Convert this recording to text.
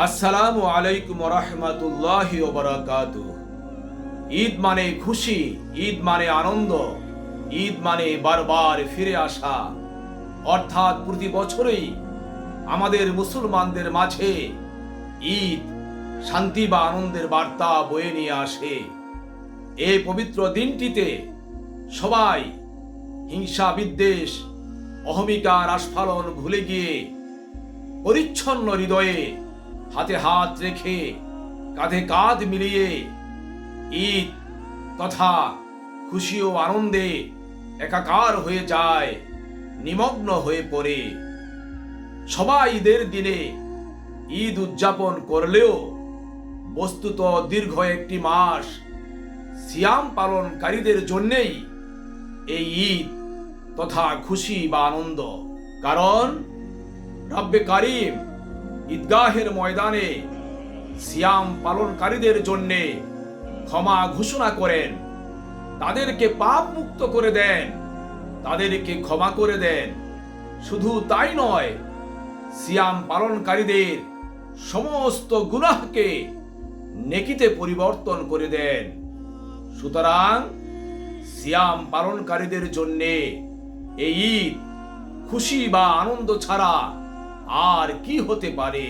আসসালামু আলাইকুম রহমতুল্লাহি ওয়া বারাকাতুহু। ঈদ মানে খুশি, ঈদ মানে আনন্দ, ঈদ মানে বারবার ফিরে আসা। অর্থাৎ প্রতি বছরই আমাদের মুসলমানদের মাঝে ঈদ শান্তি বা আনন্দের বার্তা বয়ে নিয়ে আসে। এই পবিত্র দিনটিতে সবাই হিংসা, বিদ্বেষ, অহমিকার আস্ফালন ভুলে গিয়ে পরিচ্ছন্ন হৃদয়ে হাতে হাত রেখে কাঁধে কাঁধ মিলিয়ে ঈদ তথা খুশি ও আনন্দে একাকার হয়ে যায়, নিমগ্ন হয়ে পড়ে। সবাই ঈদের দিনে ঈদ উদযাপন করলেও বস্তুত দীর্ঘ একটি মাস সিয়াম পালনকারীদের জন্যেই এই ঈদ তথা খুশি বা আনন্দ। কারণ রব্বে কারিম ঈদগাহের ময়দানে সিয়াম পালনকারীদের জন্যে ক্ষমা ঘোষণা করেন, তাদেরকে পাপ মুক্ত করে দেন, তাদেরকে ক্ষমা করে দেন। শুধু তাই নয়, সিয়াম পালনকারীদের সমস্ত গুনাহকে নেকিতে পরিবর্তন করে দেন। সুতরাং সিয়াম পালনকারীদের জন্যে এই ঈদ খুশি বা আনন্দ ছাড়া আর কি হতে পারে।